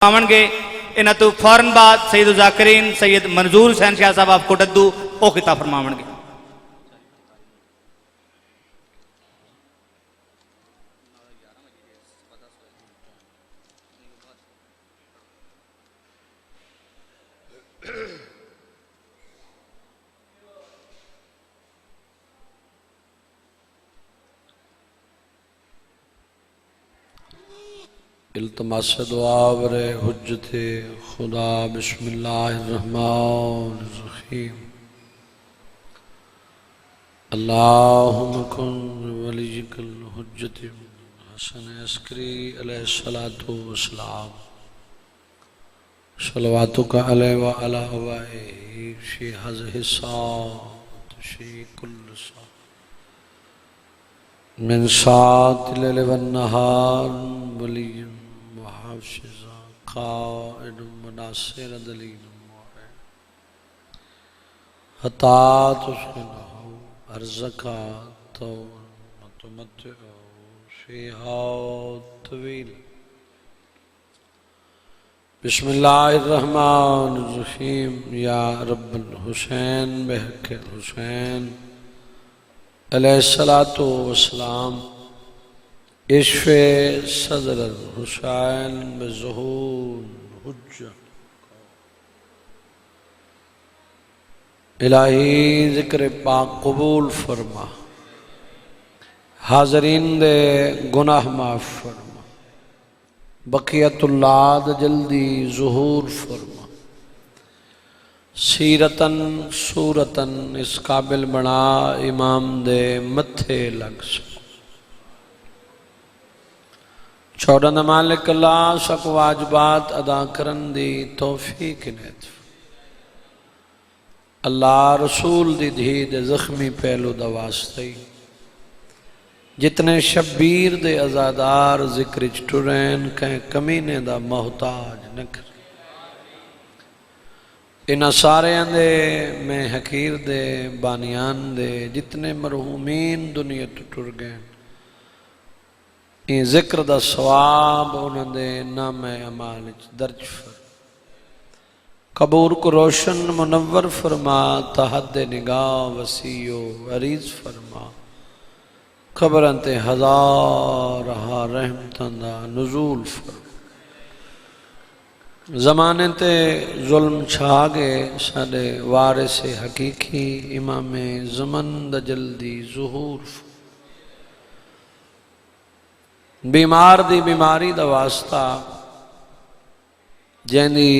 آمن گے انہاں تو فوراً بعد سید الذاکرین سید منظور حسین شاہ صاحب آپ کو ڈدو او خطاب فرماون گے۔ التماس دعا برے حجت خدا بسم اللہ الرحمن الرحیم اللہم کن ولیک الحجت حسن عسکری علیہ السلام صلواتک علیہ وعلا آبائہ فی ہذہ الساعۃ فی کل ساعۃ من ساعت اللیل والنہار ولی محافظہ قائد مناصر دلیل معین حتی تسکنہو ارزقا طول متمتعو فیہا طویل۔ بسم اللہ الرحمن الرحیم یا رب الحسین بحق حسین علیہ السلام اشف صدر الحسین بظہور حجت الہی ذکر پاک قبول فرما، حاضرین دے گناہ معاف فرما، بقیت اللہ دے جلدی ظہور فرما، سیرتن صورتن اس قابل بنا امام دے متھے لگ سکو۔ چودہ مالک اللہ سک واجبات ادا کرن دی توفیق نیت اللہ رسول دی دھی دے زخمی پہلو دا واسطی جتنے شبیر دے ازادار ذکر چٹرین کہیں کمینے دا محتاج نکر انہاں سارے اندے میں حقیر دے بانیان دے جتنے مرحومین دنیا ٹر گئے این ذکر دا ثواب انہاں دے نام اعمال درج فر قبور کو روشن منور فرما، تحد نگاہ وسیع و عریض فرما، قبرن تے ہزار رہا رحمتن دا نزول فرما، زمانے تے ظلم چھا گئے ساڑے وارث حقیقی امام زمن دا جلدی ظہور فرما، بیمار دی بیماری دا واسطہ جیندی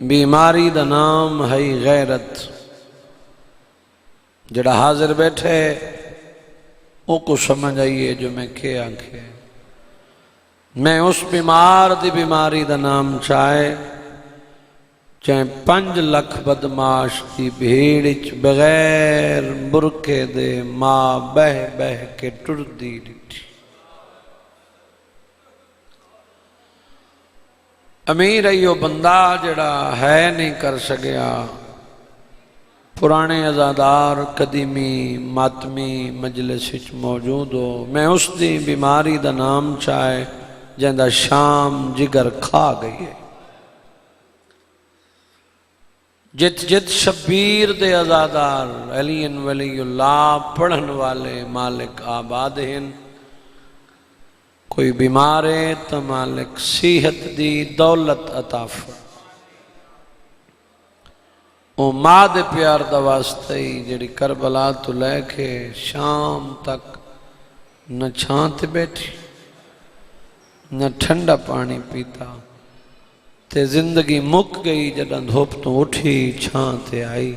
بیماری دا نام ہے غیرت، جڑا حاضر بیٹھے او کو سمجھ آئیے جو میں کیا آنکھیں میں اس بیمار دی بیماری دا نام چاہے چاہے 5 لکھ بدماش دی بھیڑچ بغیر برکے دے ماں بہ بہ کے ٹر دی ڈٹھی، امیر ایو بندہ جڑا ہے نہیں کر سکیا، پرانے ازادار قدیمی ماتمی مجلس موجود ہو، میں اس دی بیماری دا نام چاہے جہاں شام جگر کھا گئی ہے، جت جت شبیر دے ازادار علی ولی اللہ پڑھن والے مالک آباد ہیں، کوئی بیمار ہے تو مالک صحت دی دولت عطا فرما، او ماں دے پیار دا واسطے جڑی کربلا تو لے کے شام تک نہ چھانت بیٹھی نہ ٹھنڈا پانی پیتا تے زندگی مک گئی جڑا دھوپ تو اٹھی چھانت آئی،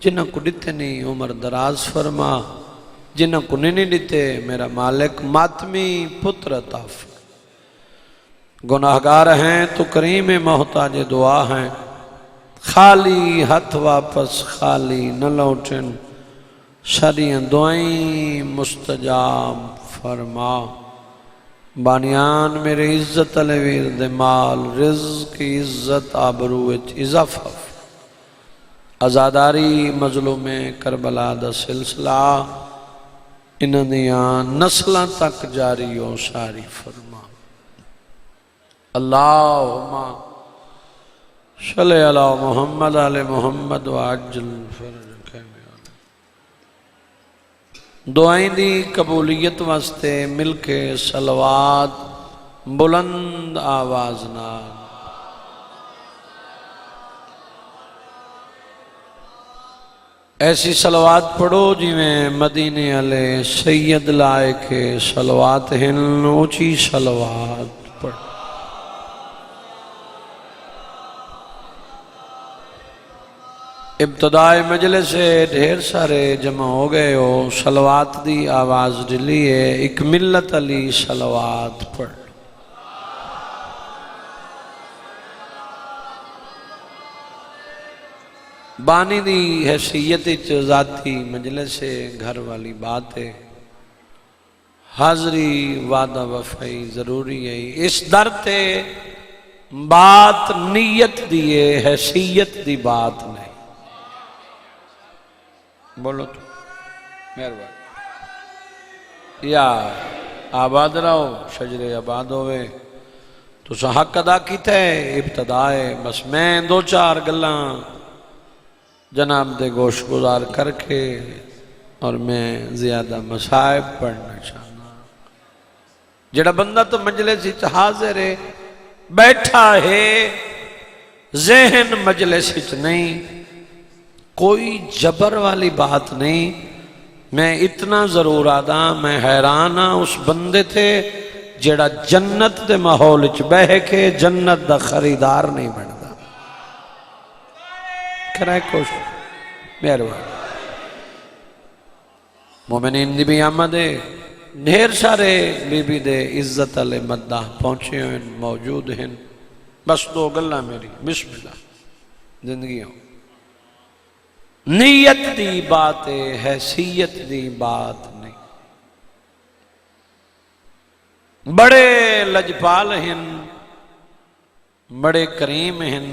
جنہ کو ڈتے نہیں عمر دراز فرما، جنہ کو نہیں دیتے میرا مالک ماتمی پتر عطا فرما، گناہگار ہیں تو کریم محتاج دعا ہیں، خالی ہاتھ واپس خالی نہ لوٹن، ساریاں دعائیں مستجاب فرما، بانیان میرے عزت الویر دے مال رزق کی عزت آبروت اضافہ، ازاداری مظلوم کربلا دا سلسلہ انہاں دیاں نسلاں تک جاری و ساری فرما، اللہم صلی علی محمد علی محمد وعجل فرجک دعائیں دی قبولیت واسطے مل کے صلوات بلند آواز نال ایسی صلوات پڑھو جی میں مدینے والے سید لائے کے صلوات ہیں اونچی صلوات پڑھو ابتدائی مجلس سے ڈھیر سارے جمع ہو گئے ہو صلوات دی آواز ڈلی ہے ایک ملت علی صلوات پڑھ بانی دی حیثیت ذاتی مجلس سے گھر والی بات ہے حاضری وعدہ وفائی ضروری ہے اس در تے بات نیت دیئے حیثیت دی بات نہیں بولو تو مہربانی یا آباد رہو شجر آباد ہوئے تو سا حق ادا کیتا ہے ابتدا ہے بس میں دو چار گلاں جناب دے گوش گزار کر کے اور میں زیادہ مصائب پڑھنا چاہنا جڑا بندہ تو مجلس وچ حاضر ہے بیٹھا ہے ذہن مجلس وچ نہیں کوئی جبر والی بات نہیں میں اتنا ضرور آدھا میں حیران ہاں اس بندے تھے جڑا جنت دے ماحول وچ بہ کے جنت دا خریدار نہیں بنتا کرائے کوشش مہربانی مومنین دی بھی آمد ہے ڈھیر سارے بی بی دے عزت علی مدہ پہنچے ہیں موجود ہیں بس دو گلہ میری بسم اللہ زندگی ہو نیت دی بات ہے حیثیت دی بات نہیں بڑے لجپال ہیں بڑے کریم ہیں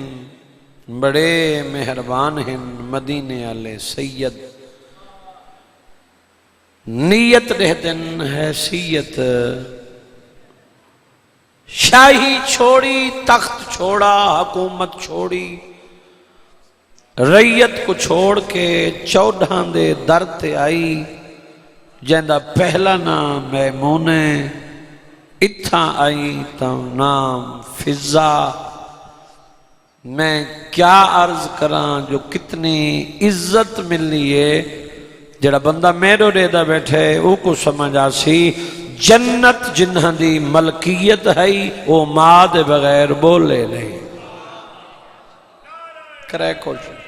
بڑے مہربان ہیں مدینے والے سید نیت رہتن حیثیت شاہی چھوڑی تخت چھوڑا حکومت چھوڑی ریت کو چھوڑ کے چودھاں دے در تے آئی جیندہ پہلا نام میمونے اتھاں آئی تا نام فضا میں کیا عرض کراں جو کتنی عزت ملی ہے جڑا بندہ میرو ریدہ بیٹھے او کو سمجھ آسی جنت جنہاں دی ملکیت ہے وہ ماں دے بغیر بولے نہیں کرے کوشش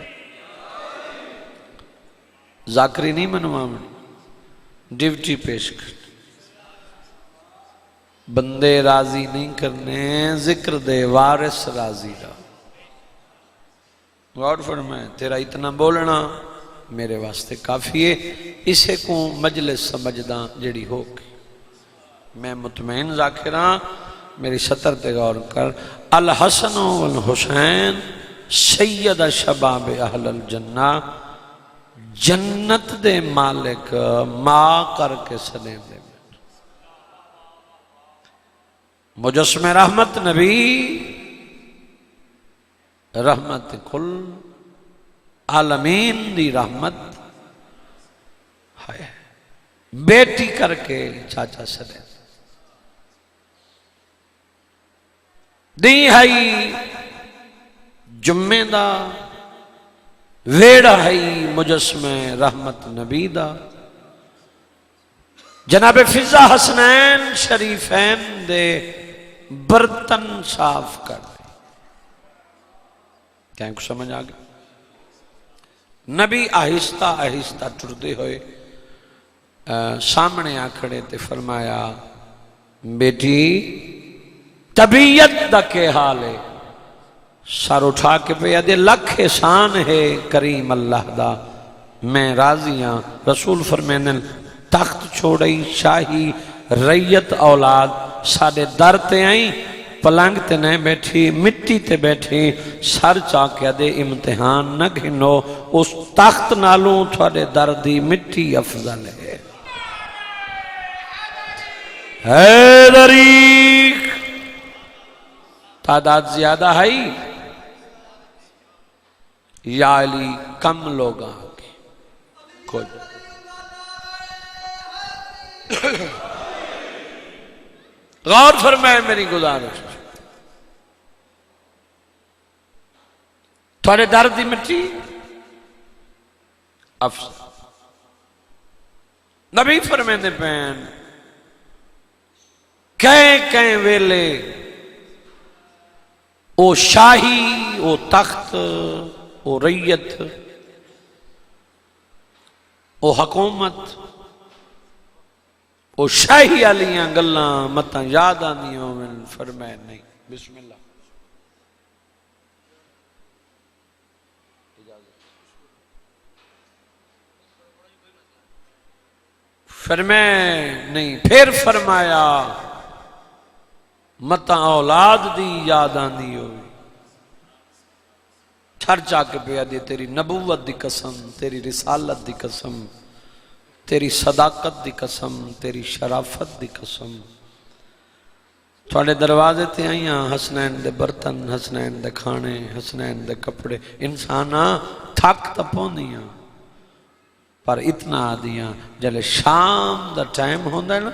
ذاکری نہیں منوا من ڈیوٹی پیش کر بندے راضی نہیں کرنے ذکر دے وارث راضی رہا غور فرمائے تیرا اتنا بولنا میرے واسطے کافی ہے اسے کو مجلس سمجھداں جڑی ہو گئی میں مطمئن ذاکراں میری سطر تے غور کر الحسن والحسین سید شباب اہل الجنہ جنت دے مالک ماں کر کے سلیم دے مجسم رحمت نبی رحمت کل عالمین دی رحمت ہے بیٹی کر کے چاچا سلیم دی ہائی جمعے دا ویڑا ہے مجسم رحمت نبی دا جناب فضا حسنین شریفین دے برتن صاف کر دے کیا ان کو سمجھ آگے نبی آہستہ آہستہ ٹردے ہوئے سامنے آکھڑے تے فرمایا بیٹی طبیعت دا کے حال ہے سر اٹھا کے پہ دے لکھ احسان ہے کریم اللہ دا میں راضی ہاں رسول فرمائن تخت چھوڑئی شاہی ریت اولاد ساڑے در تے آئیں پلنگ تے نہیں بیٹھی مٹی تے بیٹھی سر چاکیا دے امتحان نہ گھنو اس تخت نالوں تھوڑے دردی مٹی افضل ہے حیدری تعداد زیادہ ہے یا علی کم لوگ آگے کوئی غور فرمائے میری گزارش تھوڑے درد دی مٹی افسر نبی فرمیندے پین کہیں ویلے او شاہی او تخت او ریت او حکومت او شاہی علیاں گلاں متاں یاد آندیاں من فرمائے نہیں بسم اللہ فرمائے نہیں پھر فرمایا متاں اولاد دی یاد آندی ہوئی چھر چا کے پیا دی تیری نبوت دی قسم تیری رسالت دی قسم تیری صداقت دی قسم تیری شرافت دی قسم تھوڑے دروازے تے آئیاں حسنین دے برتن حسنین دے کھانے حسنین دے کپڑے انساناں تھک تپوندیاں پر اتنا آدیاں جلے شام دا ٹائم ہوندہ ہے نا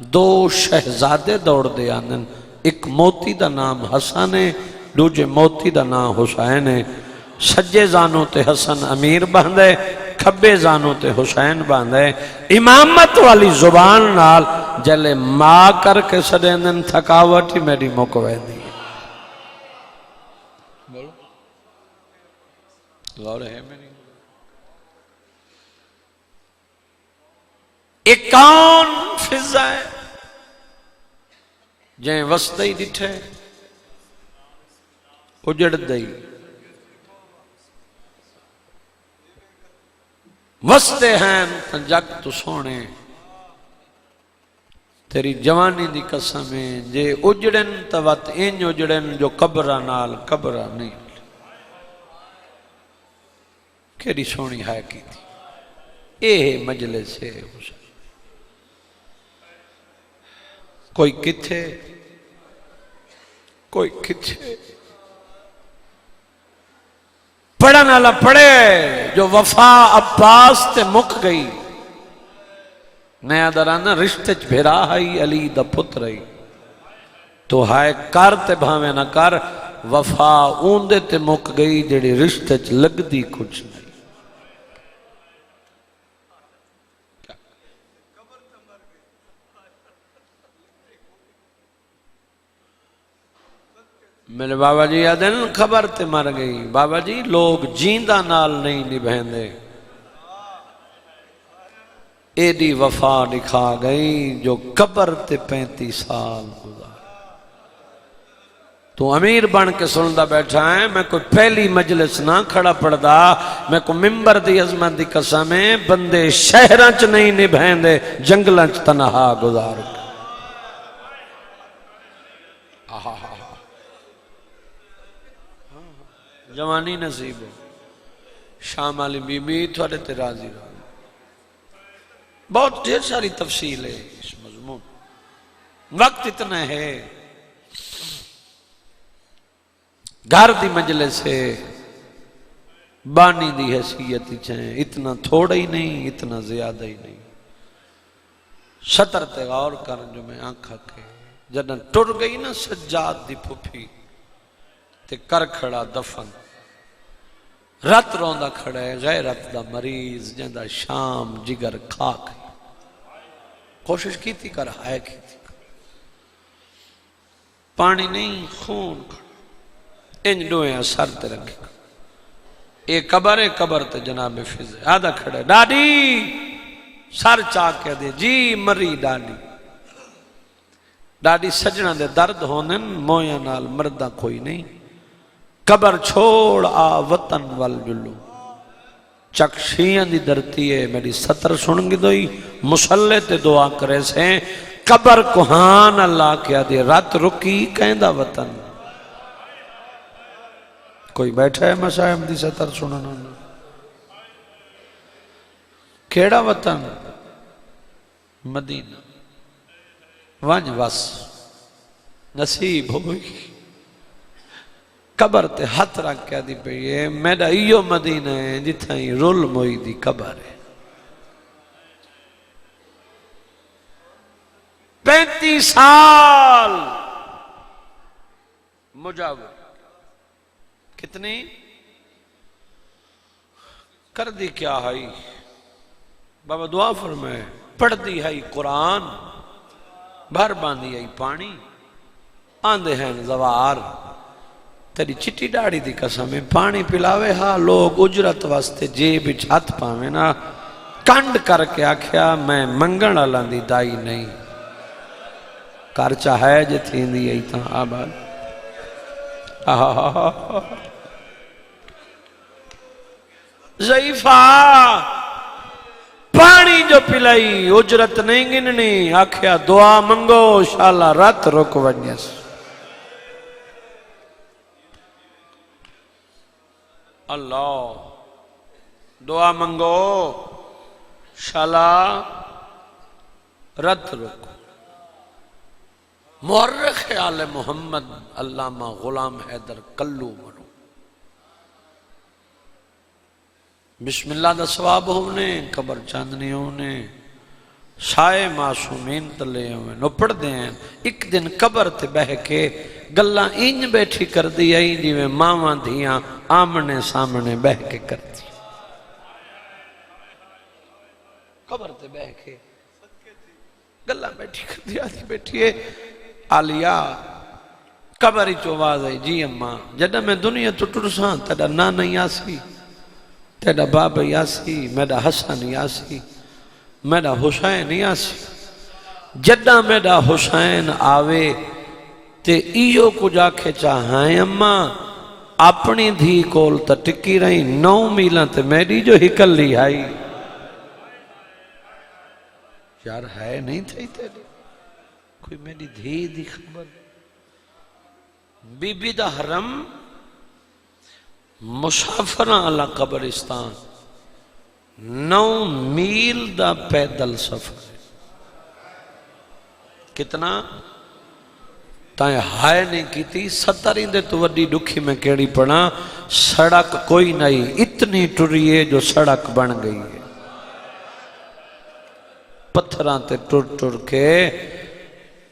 دو شہزادے دوڑ دے آندن ایک موتی دا نام حسن ہے دوجے موتی دا نام حسین ہے سجے زانوں تے حسن امیر باندھے کھبے زانوں تے حسین باندھے امامت والی زبان نال جلے ماں کر کے سڑیندن تھکاوٹی میری مکوے دی غور ہے میری ایک کون فضا ہے جائیں وسطی ڈٹھے اجڑ دئی وستے ہیں جگ تو سونے تیری جوانی دی قسم ہے جے اجڑن توت این اجڑن جو قبرہ نال قبرہ نہیں کیری سونی ہے کی تھی اے مجلس ہے حسین کوئی کتھے کوئی کتھے پڑھن والا پڑھے جو وفا عباس تے مک گئی نیا درانا رشتے چ بھیرا ہائی علی دا پتر ہی تو ہائے کر تے بھاوے نہ کر وفا اوندے تے مک گئی جڑی رشتے چ لگ دی کچھ نہیں میرے بابا جی آدھن خبر تے مر گئی بابا جی لوگ جیندہ نال نہیں نبھین دے ایڈی وفا دکھا گئی جو قبر تے 35 سال گزار تو امیر بن کے سندا بیٹھا ہے میں کوئی پہلی مجلس نہ کھڑا پڑدا میں کوئی ممبر دی عظمت دی قسم ہے بندے شہراں چ نہیں نبھین دے جنگلاں چ تنہا گزار جوانی نصیب ہو شام علی بی بی تھوڑے تے راضی رہا بہت ڈھیر ساری تفصیل ہے اس مضمون وقت اتنا ہے گھر دی مجلس ہے بانی دی حیثیت ہی چاہیں اتنا تھوڑا ہی نہیں اتنا زیادہ ہی نہیں سطر تے غور کر جو میں آنکھا کے جدن ٹر گئی نا سجاد دی پھپھی تے کر کھڑا دفن رت روندہ کھڑا ہے غیرت دا مریض جندہ شام جگر کھاک کوشش کی تھی کر ہائے کی تھی پانی نہیں خون کھڑا انج ڈوئیں سر تے رکھے ایک قبر ہے قبر تے جناب فضل آدھا کھڑے ڈاڈی سر چاک کے دے جی مری ڈاڈی ڈاڈی سجنہ دے درد ہونن مویاں نال مردہ کوئی نہیں قبر چھوڑ آ وطن والجلو چکشیاں دی درتی ہے میری سطر سنگی دوئی مسلح تے دعا کرے سے قبر کوہان اللہ کیا دی رات رکی کہندہ وطن کوئی بیٹھا ہے مسائم دی سطر سننا کیڑا وطن مدینہ وانج وس نصیب ہوئی قبر تے ہاتھ رکھ کے دی پئی ہے میرا ایو مدینہ ہے جتھاں ہی رول موئی دی قبر ہے 35 سال مجاور کتنی کر دی کیا ہے بابا دعا فرمائے پڑھ دی ہے قرآن بھر باندھی ہے پانی آندے ہیں زوار تیری چٹی ڈاڑی دی قسم ہے پانی پلاوے ہاں لوگ اجرت واسطے جیب وچ ہاتھ پاویں نا کنڈ کر کے آکھیا میں منگن والاں دی دائی نہیں کر چاہے جے تھیندی ای تاں آباد ضعیفہ پانی جو پلائی اجرت نہیں گننی آکھیا دعا منگو شالا رات رک ونیس اللہ دعا منگو شالا رات رک مورخ آل محمد علامہ غلام حیدر کلو مرو بسم اللہ دا ثواب ہونے قبر چاندنی ہونے شائع معصومین تلے ہوئے نو پڑھ دیں ایک دن قبر تے بہ کے گلہ انج بیٹھی کر دی آئی جی میں ماما دھیاں آمنے سامنے بہ کے کر دی قبر تے بہ کے گلہ بیٹھی کر دی آدھی بیٹھی ہے آلیا قبری چواز ہے جی اماں جدہ میں دنیا تو ٹرساں تیڑا نانا یاسی تیڑا بابا یاسی میرا حسن یاسی میرا حسین یاسی جدہ میرا حسین آوے تے ایو کو جا کے چاہائیں اماں اپنی دھی کول تا ٹکی رہی 9 میلہ تے میری جو ہکل لی آئی یار ہے نہیں تھی تیرے کوئی میری دھی دی خبر بی بی دا حرم مسافرہ علی قبرستان 9 میل دا پیدل سفر کتنا تائیں ہائے نہیں کی تھی 70 دے تو وڈی دکھی میں کیڑی پڑھا سڑک کوئی نہیں اتنی ٹریے جو سڑک بن گئی ہے پتھران تے ٹر کے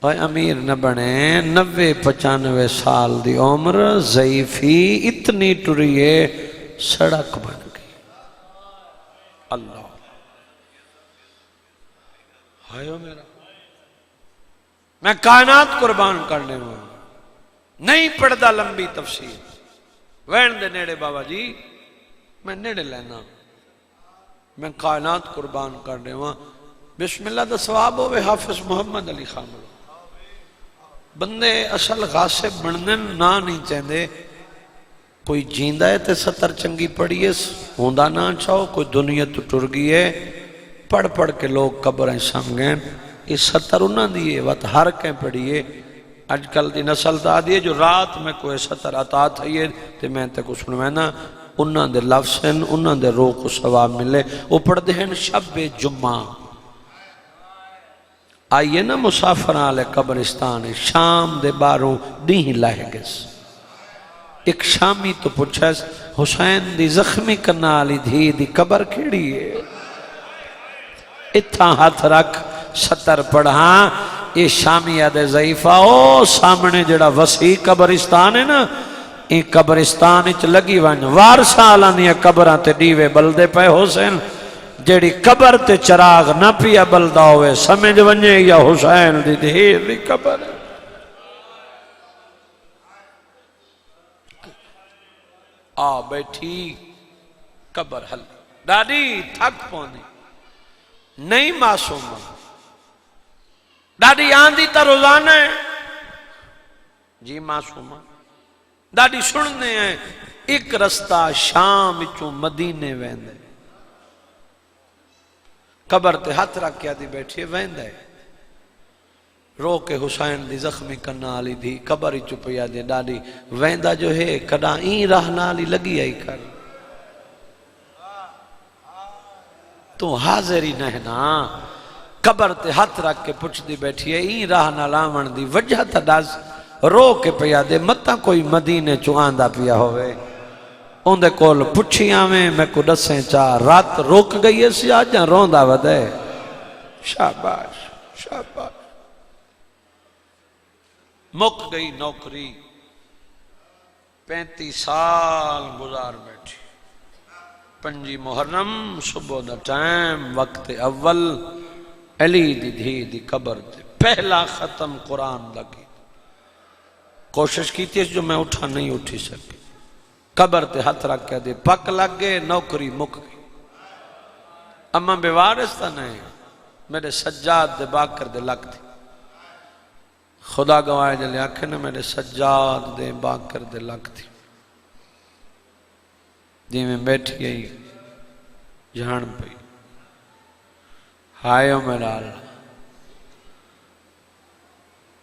اور امیر نہ بنے 90-95 سال دی عمر ضعیفی اتنی ٹریے سڑک بن گئی اللہ ہائیو میرا میں کائنات قربان کرنے ہوں نہیں پڑھدا لمبی تفسیر وین دے نیڑے بابا جی میں نیڑے لینا میں کائنات قربان کرنے ہوں بسم اللہ دا ثواب ہوئے حافظ محمد علی خان بندے اصل غاصب بننے نہ نہیں چاہتے کوئی جیندہ ہے تے 70 چنگی پڑھئے ہوندہ نہ چاہو کوئی دنیا تو ٹر گئی ہے پڑھ کے لوگ قبریں سمگیں یہ 70 انہاں دیئے وقت ہر کہیں پڑھئے آج کل دی نسل دا دیئے جو رات میں کوئی 70 عطا تھائیے تے میں تے کو سنوینا انہاں دے لفظیں انہاں دے روح کو ثواب ملے وہ پڑھ دے ہیں شب جمعہ آئیے نا مسافران علی قبرستان شام دے باروں نہیں لائے گس ایک شامی تو پوچھا حسین دی زخمی کنالی دھی دی قبر کھڑی ہے اتھا ہاتھ رکھ 70 پڑھا یہ شامی آدھے ضعیفہ او سامنے جڑا وسیع قبرستان ہے نا یہ قبرستان اچھ لگی وانج وارسا آلانیہ قبران تے دیوے بلدے پہ حسین جیڑی قبر تے چراغ نہ پیا بلدہ ہوئے سمجھ ونجے یا حسین دی دھیر دی قبر آ بیٹھی قبر حل ڈاڈی تھک پونے نہیں معصوم ڈاڈی آندھی تا روزانہ ہے جی معصوم ڈاڈی سننے ہیں ایک رستہ شام چوں مدینے ویندے قبر تے ہاتھ رکھ کے آدھی بیٹھئے ویندہ ہے رو کے حسین دی زخمی کرنا آلی دی قبر ہی چپی آدھی ڈاڈی ویندہ جو ہے کڑا این رہنا آلی لگی آئی کر تو حاضر ہی نہنا قبر تے ہاتھ رکھ کے پوچھ دی بیٹھی ہے این رہنا لامن دی وجہ تا ڈاز رو کے پیا دے متا کوئی مدینے چو آندہ پیا ہوئے اندے کول پچھیاں میں کو دسیں چاہ رات روک گئی ہے سی آجاں روندہ ودے شاباش شاباش مک گئی نوکری 35 سال گزار بیٹھی 5 محرم صبح دا ٹائم وقت اول علی دی دھی دی قبر تے پہلا ختم قرآن لگی کوشش کی تھی جو میں اٹھا نہیں اٹھی سکی قبر تے ہاتھ رکھ کے دے پک لگ گئے نوکری مک گئی اما بے وارث تھا نہیں میرے سجاد دے باکر دے لگ تھی خدا گوائے جلے آکھے نا میرے سجاد دے باکر دے لگ تھی دی میں بیٹھ گئی جہان پئی ہائیو میرا اللہ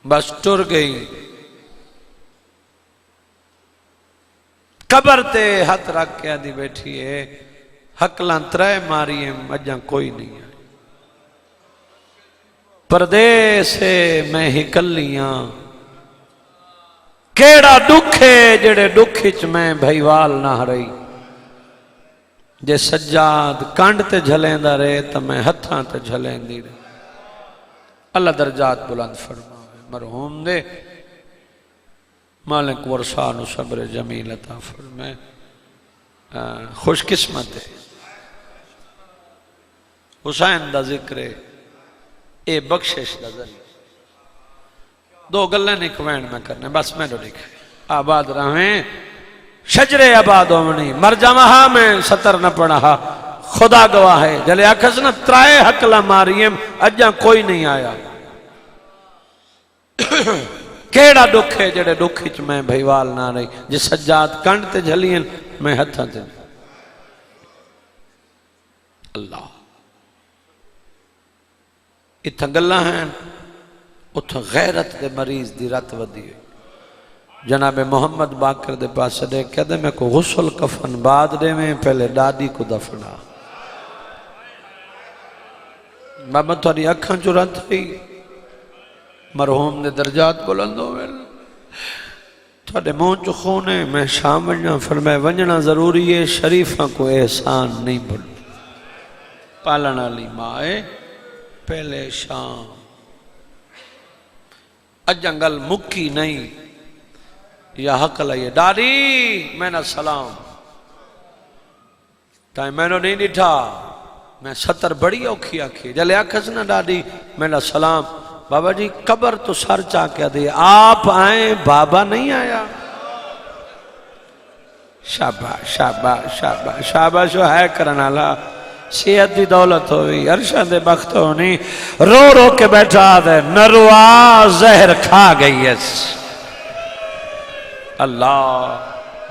بس ٹر گئی قبر تے ہاتھ رکھ کے آدھی بیٹھی ہے حقلاں ترائے ماری ہیں اجاں کوئی نہیں ہے پردے سے میں ہی کلیاں کیڑا دکھے جڑے دکھچ میں بھائیوال نہ رہی جے سجاد کانڈ تے جھلیں دا رہے تو میں ہتھاں تے جھلیں دی رہے اللہ درجات بلند فرمائے مرحوم دے مالک ورثان و صبر جمیل عطا فرمائے خوش قسمت ہے حسین دا ذکر ہے اے بخشش دا ذریعہ 2 گلیں نکوین میں کرنے بس میں دو لکھے آباد رہیں شجر آباد ہومنی مر جامہا میں ستر نہ پڑھا خدا گواہ ہے جلے آکھس نہ ترائے حقلہ ماریم اجاں کوئی نہیں آیا کیڑا دکھ ہے جڑے دکھچ میں بھائیوال نہ رہی جس سجاد کنڈ تے جھلین میں ہتھاں تے اللہ اتھا گلہ ہیں اتھا غیرت دے مریض دی رت ودی ہے جناب محمد باکر دے پاس دے کہہ دے میں کو غسل کفن بعد دے میں پہلے دادی کو دفنا بابا تھوڑی اکھاں جو رت ہوئی مرحوم نے درجات بلند ہوئے تھوڑے مون جو خونے میں شام ونجنا فرمائے ونجنا ضروری ہے شریفہ کو احسان نہیں بھول پالن علی مائے پہلے شام اجنگل مکی نہیں یا حق لئیے ڈاڈی میں نہ سلام تائیں میں نے نہیں ڈٹھا میں 70 بڑی اوکھی آکھی جلے آکھس نہ ڈاڈی میں نہ سلام بابا جی قبر تو سر چاہ کیا دے آپ آئیں بابا نہیں آیا شاباش شاباش شاباش شاباش جو ہے کرنالا صحت دی دولت ہوئی ارشد بخت ہونی رو رو کے بیٹھا دے نروا زہر کھا گئی ہے اللہ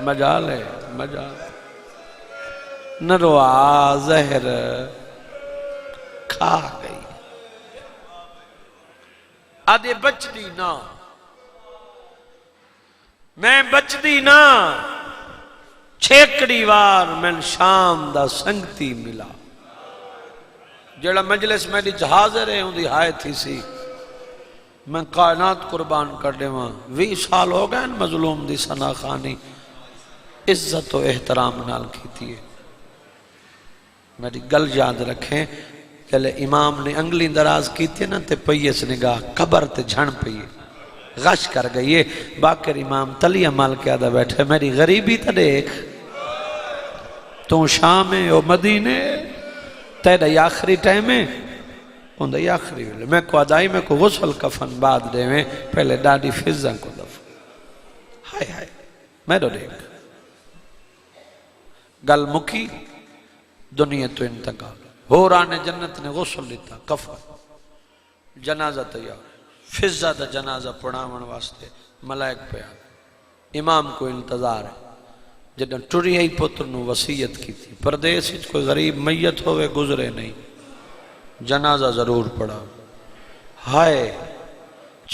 مجالے مجالے نروا زہر کھا گئی آدھے بچ دی نا میں بچ دی نا چھیکڑی وار میں شام دا سنگتی ملا جڑا مجلس میں دی حاضر ہے ہوں دی ہائے تھی سی میں کائنات قربان کر دے وہاں 20 سال ہو گئے مظلوم دی سنا خانی عزت و احترام نال کی تھی میری گل یاد رکھیں چلے امام نے انگلی دراز کی تھی نا تے پیس نگاہ قبر تے جھن پیے غش کر گئی باکر امام تلی عمال کے آدھا بیٹھے میری غریبی تا دیکھ تو شام ہے او مدینے تیرے آخری ٹائم ہے ان دے آخری ویلے میں کو ادائی میں کو غسل کفن بعد دے میں پہلے ڈاڈی فضا کو دفع ہائے ہائے میں دو دیکھ گل مکی دنیا تو انتقال حوران جنت نے غسل لیتا کفن جنازہ تیار فضا دا جنازہ پڑھاون واسطے ملائک پہ آگئے امام کو انتظار ہے جدن ٹوری ہی پتر نو وسیعت کی تھی پردیس ہی کوئی غریب میت ہوئے گزرے نہیں جنازہ ضرور پڑھا ہائے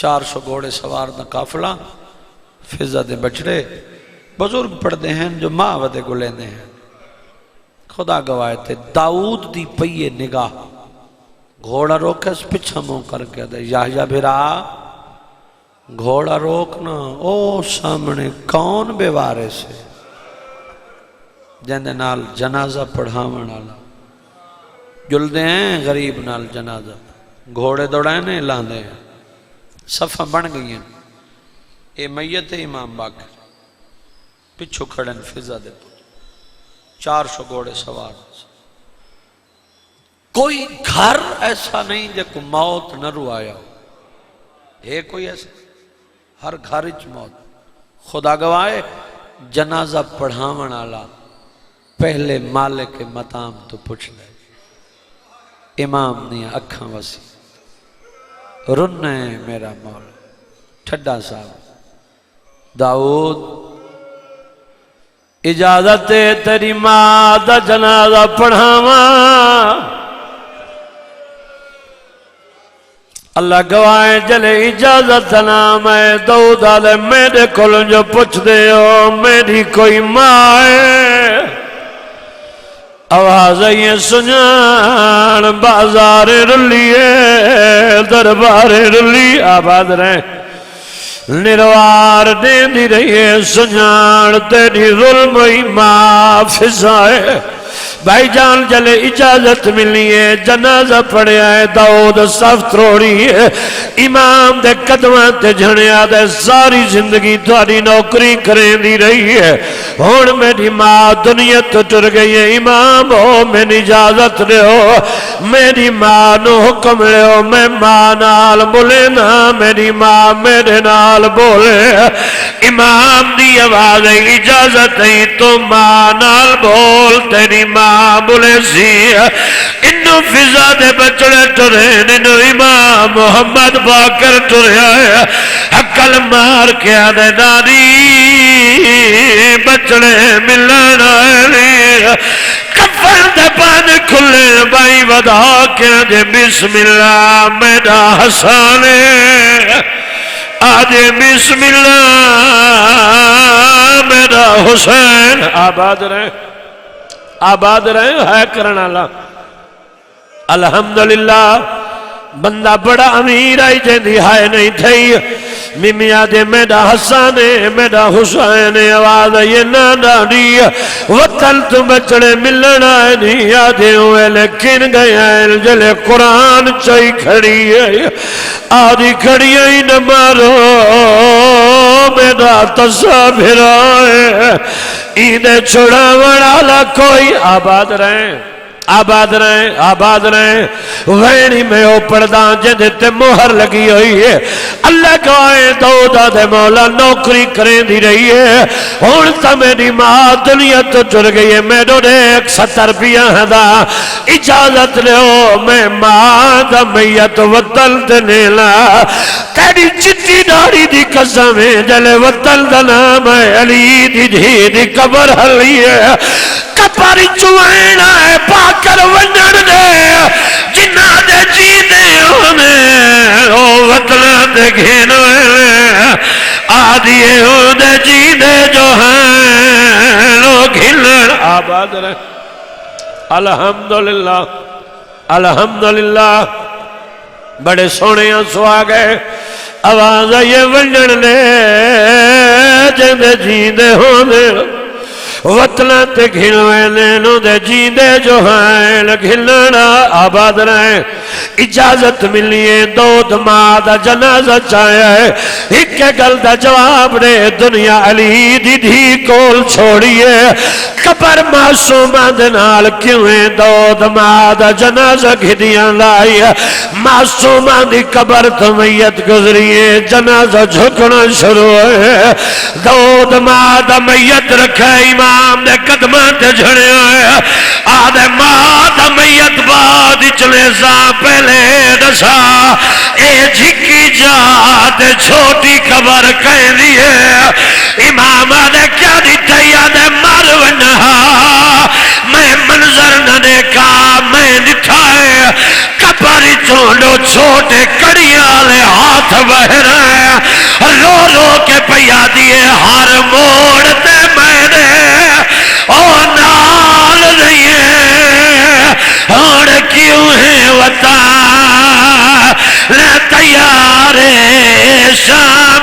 400 گھوڑے سوار دا قافلہ فضا دے بچڑے بزرگ پڑھ دے ہیں جو ماں ودے گلے دے ہیں خدا گواہ تھے داؤد دی پئیے نگاہ گھوڑا روکے اس پچھا موں کر کے دے یحییٰ بھرا گھوڑا روکنا، او سامنے کون بے وارث ہے جن دے نال جنازہ پڑھاون والا؟ جلدے ہیں غریب نال جنازہ، گھوڑے دوڑانے لاندے ہیں، صفحہ بن گئی ہیں۔ اے میت امام باقر پچھو کھڑن فضا دے پوچھ 400 گھوڑے سوار، کوئی گھر ایسا نہیں جے کو موت نہ روایا ہو، ہے کوئی ایسا؟ ہر گھر وچ موت۔ خدا گواہ جنازہ پڑھاون والا پہلے مالک مقام تو پوچھ لے، امام نے اکھاں وسی رنے میرا مولا۔ ٹھڈا صاحب داؤد اجازت تیری ماں دا جنازہ پڑھاواں؟ اللہ گواہ جلے اجازت نہ میں داؤد آلے میرے کول جو پوچھ دے ہو میری کوئی ماں ہے؟ آواز یہ سنان بازار رلیے دربار رلی آباد رہے نروار دے دی رہیے سنان تیری ظلم ایماں فضائے۔ بھائی جان جلے اجازت ملی ہے جنازہ پڑھیا ہے داؤد صف تروڑی ہے امام دے قدمہ تے جھڑیا دے ساری زندگی تھوڑی نوکری کریں دی رہی ہے ہون میری ماں دنیا تو ٹر گئی ہے امام ہو میں اجازت لے ہو میری ماں نو حکم لے ہو میں ماں نال بولے نا میری ماں میرے نال بولے امام دی آواز اجازت ہے تو ماں نال بول تیری ماں بولے سی انہوں فضا دے بچڑے ٹرے انہوں امام محمد باقر ٹرے آئے حقل مار کے آدھے ناری بچڑے ملن آئے کفر دے پان کھلے بائی ودا کے آدھے بسم اللہ میرا حسان آدھے بسم اللہ میرا حسین آباد رہے آباد رہے ہے کرنا اللہ الحمدللہ بندہ بڑا امیر آئی جیندی ہائے نہیں تھی میمی آدھے میرا حسان میرا حسین آواز یہ نانا دی وطن تو بچڑے ملنا ہے نہیں آدھے ہوئے لیکن گئے ہیں جلے قرآن چاہی کھڑی ہے آدھی کھڑی ہے نہ مارو میرا تصابر آئے ایدے چھوڑا وڑالا کوئی آباد رہے آباد رہے وینی میں او پردان جندے تے مہر لگی ہوئی ہے اللہ گوائے داؤدا دے مولا نوکری کریں دی رہی ہے ہون تا میری ماں دنیا تو ٹر گئی ہے میں نے 170 روپیہ دا اجازت لے ہو میں ماں دا میت وطن تے نیلا تیری چٹی داری دی قسم ہے جلے وطن دا نام ہے علی دی دھی دی قبر حلی ہے کپاری چوائنا ہے پاکر ونڈر دے جنہ دے جینے ہونے او وطنہ دے گھینوے آدھیے ہو دے جینے جو ہیں لو گھنر آباد رہے الحمدللہ الحمدللہ بڑے سونے آنسو آگئے آواز یہ ونڈر دے جندے جینے ہونے وطنہ تے گھنوے لینو دے جیندے جو ہیں لگھلنا آباد رہے اجازت ملیے دود ماں دا جنازہ چاہیا ہے ایک گل دا جواب دے دنیا علی دی دھی کول چھوڑیے قبر معصومہ دنال کیویں دود ماں دا جنازہ گھدیاں لائی معصومہ دی قبر تو میت گزریے جنازہ جھکنا شروع ہے دود ماں دا میت رکھا امام دے قدمان تے جھڑے آئے آدھے ماں دا میت بعد چلے سا پہلے دسا اے جھکی جات چھوٹی قبر کہہ دیئے امام آدھے کیا دیتا ہے آدھے مر ونہا میں منظر نہ دیکھا میں دکھائے کپاری چونڈو چھوٹے کڑیاں لے ہاتھ بہ رہے رو رو کے پیا دیئے ہر موڑتے میں نے او نال رہیے اور کیوں ہے وطن لے تیارے شام